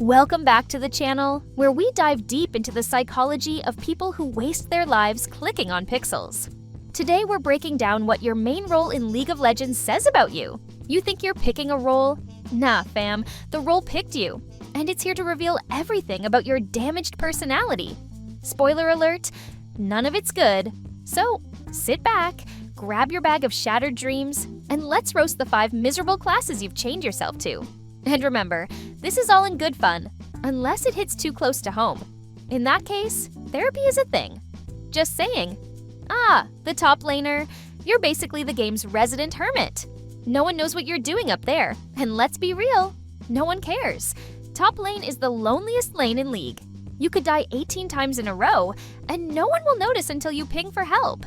Welcome back to the channel, where we dive deep into the psychology of people who waste their lives clicking on pixels. Today we're breaking down what your main role in League of Legends says about you. You think you're picking a role? Nah, fam, the role picked you. And it's here to reveal everything about your damaged personality. Spoiler alert, none of it's good. So, sit back, grab your bag of shattered dreams, and let's roast the 5 miserable classes you've chained yourself to. And remember, this is all in good fun, unless it hits too close to home. In that case, therapy is a thing. Just saying. The top laner. You're basically the game's resident hermit. No one knows what you're doing up there, and let's be real, no one cares. Top lane is the loneliest lane in League. You could die 18 times in a row, and no one will notice until you ping for help.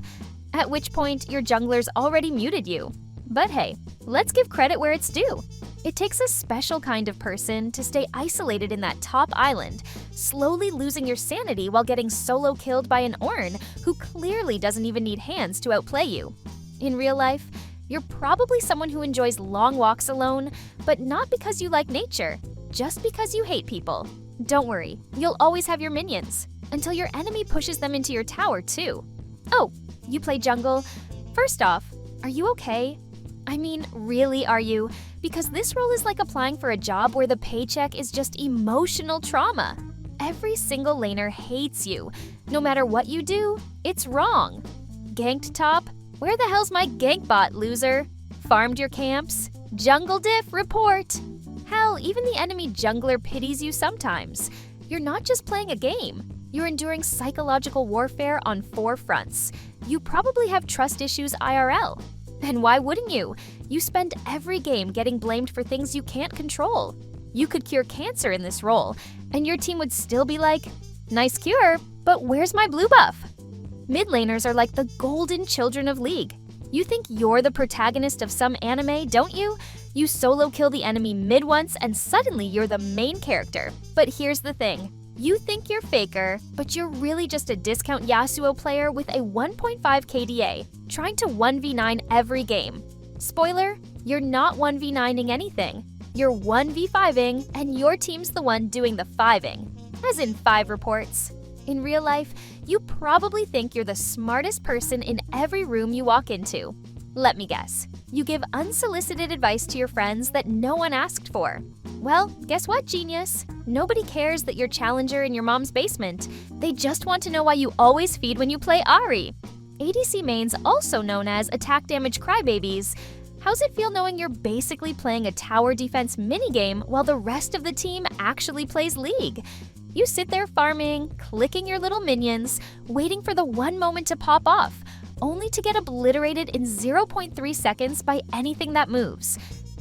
At which point, your jungler's already muted you. But hey, let's give credit where it's due. It takes a special kind of person to stay isolated in that top island, slowly losing your sanity while getting solo killed by an Ornn who clearly doesn't even need hands to outplay you. In real life, you're probably someone who enjoys long walks alone, but not because you like nature, just because you hate people. Don't worry, you'll always have your minions, until your enemy pushes them into your tower too. Oh, you play jungle? First off, are you okay? I mean, really, are you? Because this role is like applying for a job where the paycheck is just emotional trauma. Every single laner hates you. No matter what you do, it's wrong. Ganked top? Where the hell's my gank bot, loser? Farmed your camps? Jungle diff, report! Hell, even the enemy jungler pities you sometimes. You're not just playing a game. You're enduring psychological warfare on 4 fronts. You probably have trust issues IRL. And why wouldn't you? You spend every game getting blamed for things you can't control. You could cure cancer in this role, and your team would still be like, nice cure, but where's my blue buff? Mid laners are like the golden children of League. You think you're the protagonist of some anime, don't you? You solo kill the enemy mid once and suddenly you're the main character. But here's the thing. You think you're Faker, but you're really just a discount Yasuo player with a 1.5 KDA, trying to 1v9 every game. Spoiler, you're not 1v9ing anything. You're 1v5ing, and your team's the one doing the 5ing. As in 5 reports. In real life, you probably think you're the smartest person in every room you walk into. Let me guess. You give unsolicited advice to your friends that no one asked for. Well, guess what, genius? Nobody cares that you're challenger in your mom's basement. They just want to know why you always feed when you play Ahri. ADC mains, also known as attack damage crybabies. How's it feel knowing you're basically playing a tower defense minigame while the rest of the team actually plays League? You sit there farming, clicking your little minions, waiting for the one moment to pop off, only to get obliterated in 0.3 seconds by anything that moves.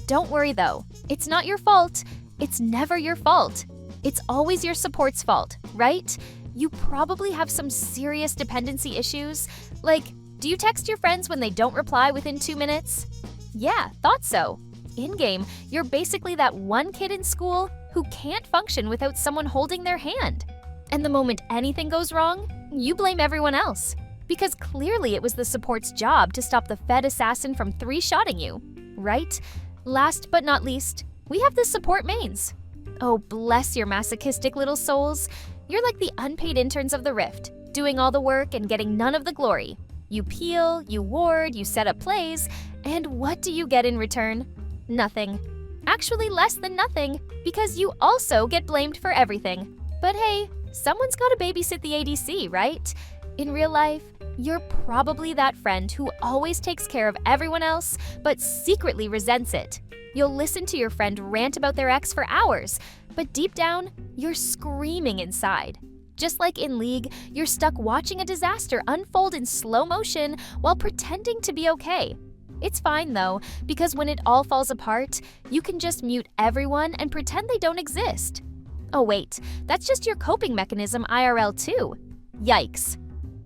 Don't worry though, it's not your fault. It's never your fault. It's always your support's fault, right? You probably have some serious dependency issues. Like, do you text your friends when they don't reply within 2 minutes? Yeah, thought so. In-game, you're basically that one kid in school who can't function without someone holding their hand. And the moment anything goes wrong, you blame everyone else. Because clearly it was the support's job to stop the Fed assassin from 3-shotting you, right? Last but not least, we have the support mains. Oh, bless your masochistic little souls. You're like the unpaid interns of the Rift, doing all the work and getting none of the glory. You peel, you ward, you set up plays, and what do you get in return? Nothing. Actually, less than nothing, because you also get blamed for everything. But hey, someone's gotta babysit the ADC, right? In real life, you're probably that friend who always takes care of everyone else, but secretly resents it. You'll listen to your friend rant about their ex for hours, but deep down, you're screaming inside. Just like in League, you're stuck watching a disaster unfold in slow motion while pretending to be okay. It's fine though, because when it all falls apart, you can just mute everyone and pretend they don't exist. Oh wait, that's just your coping mechanism IRL too. Yikes.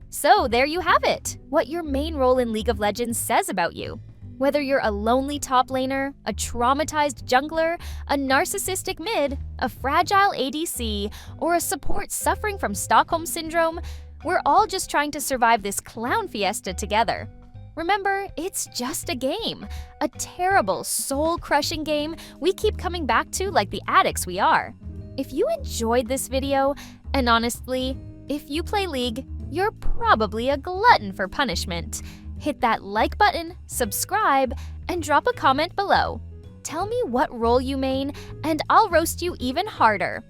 So there you have it, what your main role in League of Legends says about you. Whether you're a lonely top laner, a traumatized jungler, a narcissistic mid, a fragile ADC, or a support suffering from Stockholm Syndrome, we're all just trying to survive this clown fiesta together. Remember, it's just a game. A terrible, soul-crushing game we keep coming back to like the addicts we are. If you enjoyed this video, and honestly, if you play League, you're probably a glutton for punishment. Hit that like button, subscribe, and drop a comment below. Tell me what role you main, and I'll roast you even harder.